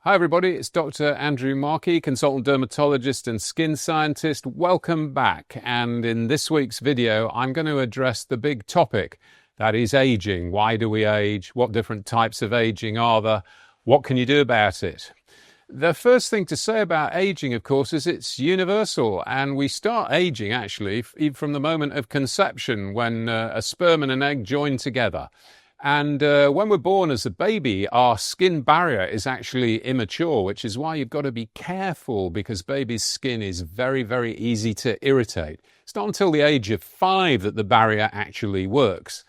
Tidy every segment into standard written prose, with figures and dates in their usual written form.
Hi everybody, it's Dr. Andrew Markey, consultant dermatologist and skin scientist. Welcome back. And in this week's video, I'm going to address the big topic that is aging. Why do we age? What different types of aging are there? What can you do about it? The first thing to say about aging, of course, is it's universal, and we start aging actually even from the moment of conception when a sperm and an egg join together. And when we're born as a baby, our skin barrier is actually immature, which is why you've got to be careful because baby's skin is very, very easy to irritate. It's not until the age of 5 that the barrier actually works.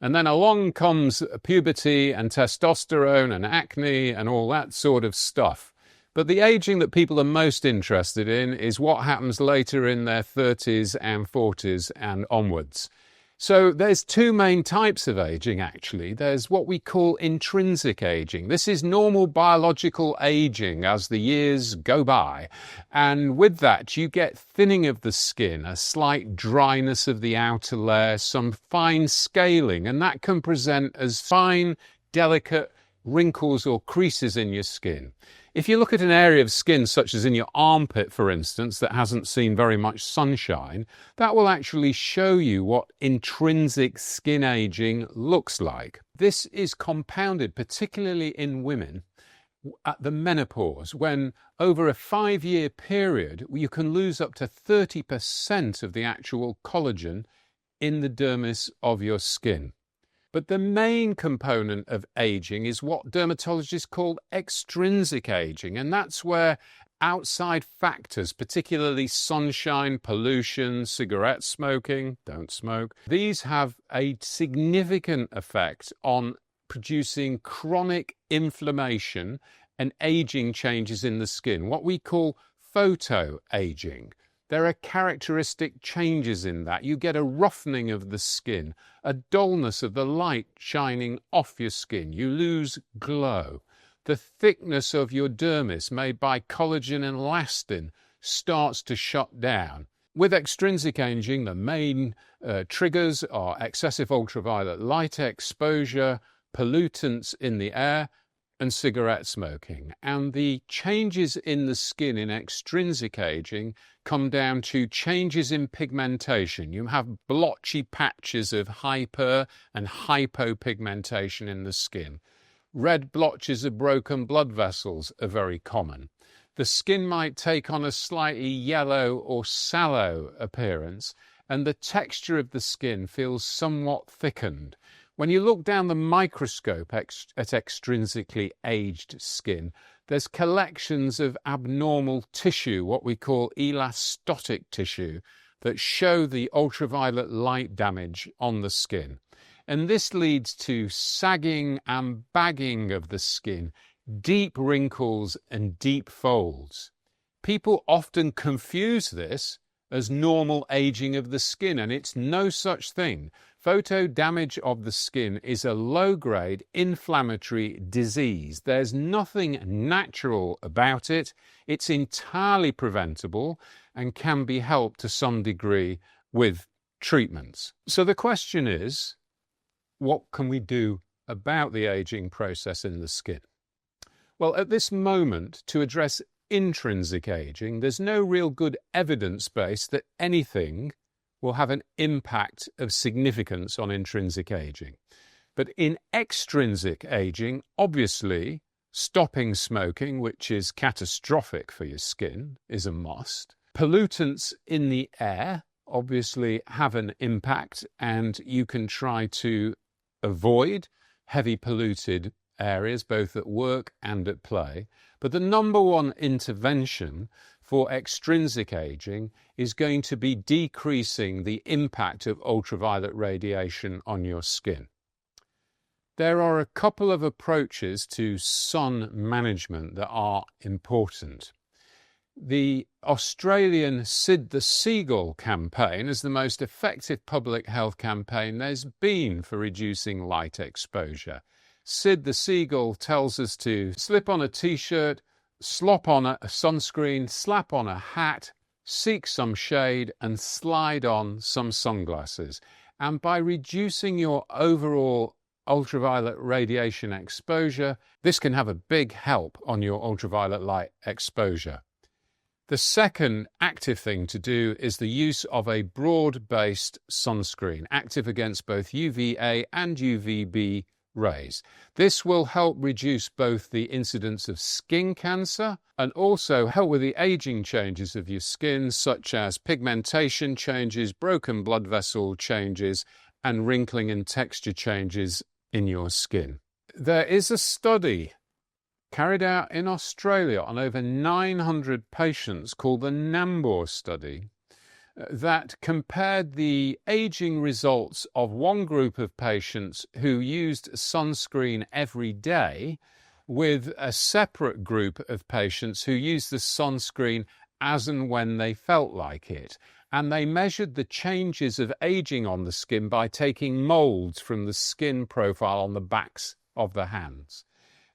And then along comes puberty and testosterone and acne and all that sort of stuff. But the aging that people are most interested in is what happens later in their 30s and 40s and onwards. So there's two main types of aging, actually. There's what we call intrinsic aging. This is normal biological aging as the years go by. And with that, you get thinning of the skin, a slight dryness of the outer layer, some fine scaling, and that can present as fine, delicate wrinkles or creases in your skin. If you look at an area of skin, such as in your armpit, for instance, that hasn't seen very much sunshine, that will actually show you what intrinsic skin aging looks like. This is compounded, particularly in women, at the menopause, when over a 5-year period, you can lose up to 30% of the actual collagen in the dermis of your skin. But the main component of aging is what dermatologists call extrinsic aging, and that's where outside factors, particularly sunshine, pollution, cigarette smoking, don't smoke, these have a significant effect on producing chronic inflammation and aging changes in the skin, what we call photoaging. There are characteristic changes in that. You get a roughening of the skin, a dullness of the light shining off your skin. You lose glow. The thickness of your dermis, made by collagen and elastin, starts to shut down. With extrinsic aging, the main triggers are excessive ultraviolet light exposure, pollutants in the air, and cigarette smoking. And the changes in the skin in extrinsic aging come down to changes in pigmentation. You have blotchy patches of hyper and hypopigmentation in the skin. Red blotches of broken blood vessels are very common. The skin might take on a slightly yellow or sallow appearance, and the texture of the skin feels somewhat thickened. When you look down the microscope at extrinsically aged skin, there's collections of abnormal tissue, what we call elastotic tissue, that show the ultraviolet light damage on the skin. And this leads to sagging and bagging of the skin, deep wrinkles and deep folds. People often confuse this as normal aging of the skin, and it's no such thing. Photo damage of the skin is a low-grade inflammatory disease. There's nothing natural about it. It's entirely preventable and can be helped to some degree with treatments. So the question is, what can we do about the aging process in the skin? Well, at this moment, to address intrinsic aging, there's no real good evidence base that anything will have an impact of significance on intrinsic aging. But in extrinsic aging, obviously, stopping smoking, which is catastrophic for your skin, is a must. Pollutants in the air obviously have an impact, and you can try to avoid heavy polluted areas, both at work and at play. But the number one intervention for extrinsic aging is going to be decreasing the impact of ultraviolet radiation on your skin. There are a couple of approaches to sun management that are important. The Australian Sid the Seagull campaign is the most effective public health campaign there's been for reducing light exposure. Sid the Seagull tells us to slip on a t-shirt, slop on a sunscreen, slap on a hat, seek some shade and slide on some sunglasses. And by reducing your overall ultraviolet radiation exposure. This can have a big help on your ultraviolet light exposure. The second active thing to do is the use of a broad-based sunscreen, active against both UVA and UVB rays. This will help reduce both the incidence of skin cancer and also help with the aging changes of your skin, such as pigmentation changes, broken blood vessel changes, and wrinkling and texture changes in your skin. There is a study carried out in Australia on over 900 patients called the NAMBOR study that compared the aging results of one group of patients who used sunscreen every day with a separate group of patients who used the sunscreen as and when they felt like it. And they measured the changes of aging on the skin by taking molds from the skin profile on the backs of the hands.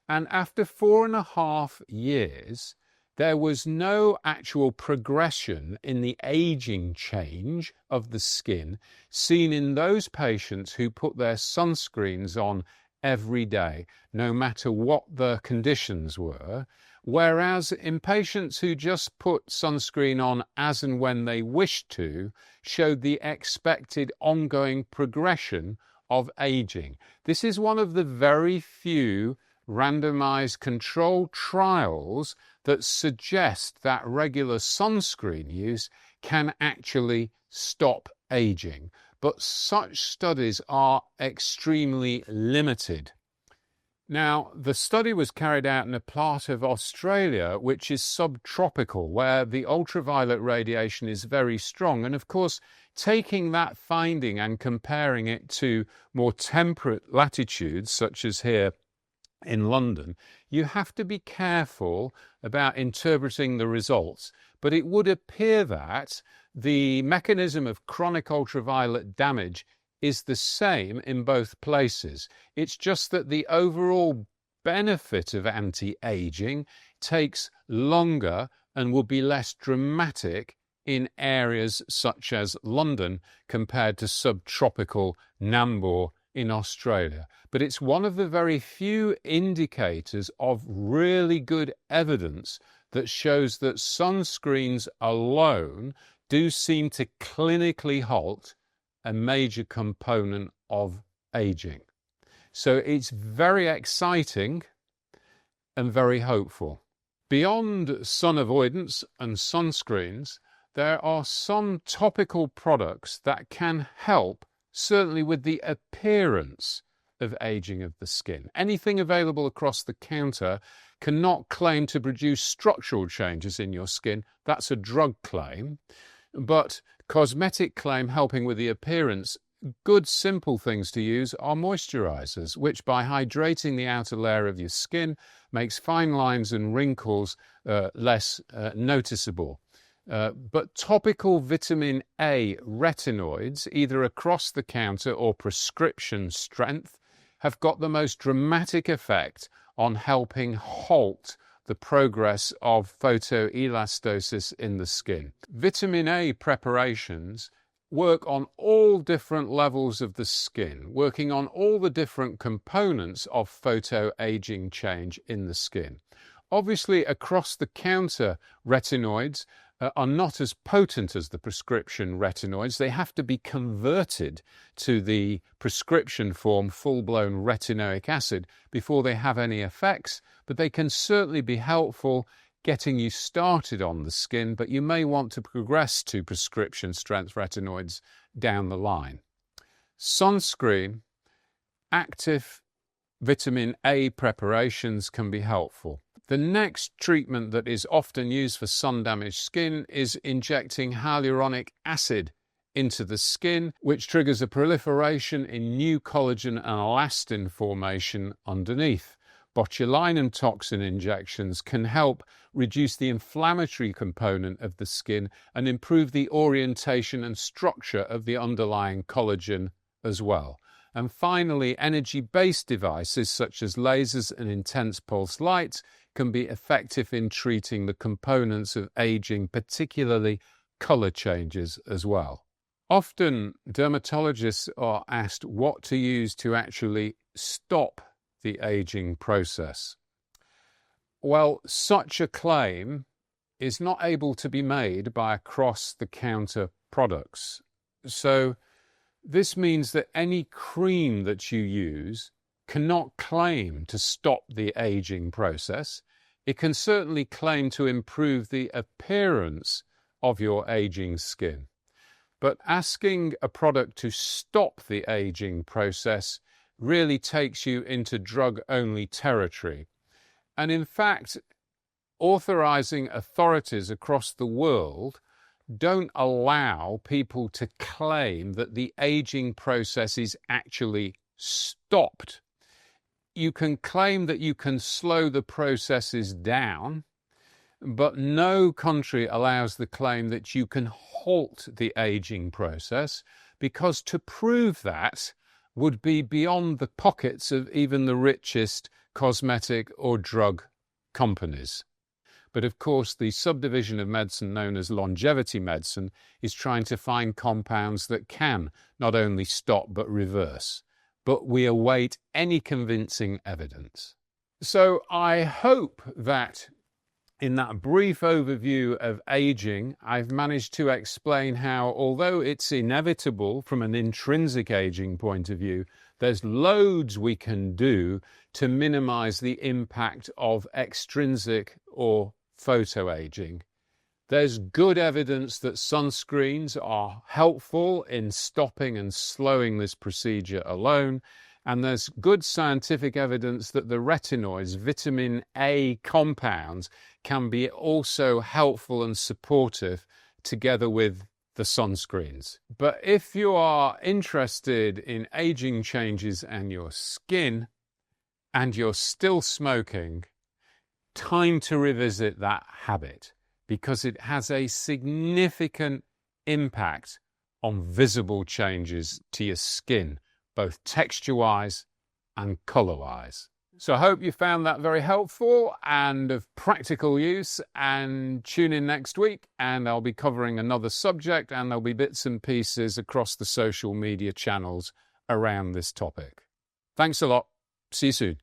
And after 4.5 years, there was no actual progression in the aging change of the skin seen in those patients who put their sunscreens on every day, no matter what the conditions were. Whereas in patients who just put sunscreen on as and when they wished to, showed the expected ongoing progression of aging. This is one of the very few randomized controlled trials that suggest that regular sunscreen use can actually stop aging. But such studies are extremely limited. Now, the study was carried out in a part of Australia which is subtropical, where the ultraviolet radiation is very strong. And of course, taking that finding and comparing it to more temperate latitudes, such as here in London, you have to be careful about interpreting the results. But it would appear that the mechanism of chronic ultraviolet damage is the same in both places. It's just that the overall benefit of anti-aging takes longer and will be less dramatic in areas such as London compared to subtropical Nambour in Australia. But it's one of the very few indicators of really good evidence that shows that sunscreens alone do seem to clinically halt a major component of aging. So it's very exciting and very hopeful. Beyond sun avoidance and sunscreens, there are some topical products that can help, certainly with the appearance of aging of the skin. Anything available across the counter cannot claim to produce structural changes in your skin. That's a drug claim. But cosmetic claim helping with the appearance. Good simple things to use are moisturizers, which by hydrating the outer layer of your skin makes fine lines and wrinkles less noticeable. But topical vitamin A retinoids, either across the counter or prescription strength, have got the most dramatic effect on helping halt the progress of photoelastosis in the skin. Vitamin A preparations work on all different levels of the skin, working on all the different components of photoaging change in the skin. Obviously, across-the-counter retinoids are not as potent as the prescription retinoids. They have to be converted to the prescription form full-blown retinoic acid before they have any effects, but they can certainly be helpful getting you started on the skin, but you may want to progress to prescription strength retinoids down the line. Sunscreen, active vitamin A preparations can be helpful. The next treatment that is often used for sun-damaged skin is injecting hyaluronic acid into the skin, which triggers a proliferation in new collagen and elastin formation underneath. Botulinum toxin injections can help reduce the inflammatory component of the skin and improve the orientation and structure of the underlying collagen as well. And finally, energy-based devices such as lasers and intense pulse light can be effective in treating the components of aging, particularly color changes as well. Often, dermatologists are asked what to use to actually stop the aging process. Well, such a claim is not able to be made by across-the-counter products. So this means that any cream that you use cannot claim to stop the aging process. It can certainly claim to improve the appearance of your aging skin. But asking a product to stop the aging process really takes you into drug-only territory. And in fact, authorizing authorities across the world don't allow people to claim that the aging process is actually stopped. You can claim that you can slow the processes down, but no country allows the claim that you can halt the aging process, because to prove that would be beyond the pockets of even the richest cosmetic or drug companies. But of course, the subdivision of medicine known as longevity medicine is trying to find compounds that can not only stop but reverse. But we await any convincing evidence. So I hope that in that brief overview of aging, I've managed to explain how, although it's inevitable from an intrinsic aging point of view, there's loads we can do to minimize the impact of extrinsic or photoaging. There's good evidence that sunscreens are helpful in stopping and slowing this procedure alone. And there's good scientific evidence that the retinoids, vitamin A compounds, can be also helpful and supportive together with the sunscreens. But if you are interested in aging changes and your skin, and you're still smoking, time to revisit that habit, because it has a significant impact on visible changes to your skin, both texture-wise and colour-wise. So I hope you found that very helpful and of practical use, and tune in next week and I'll be covering another subject, and there'll be bits and pieces across the social media channels around this topic. Thanks a lot. See you soon.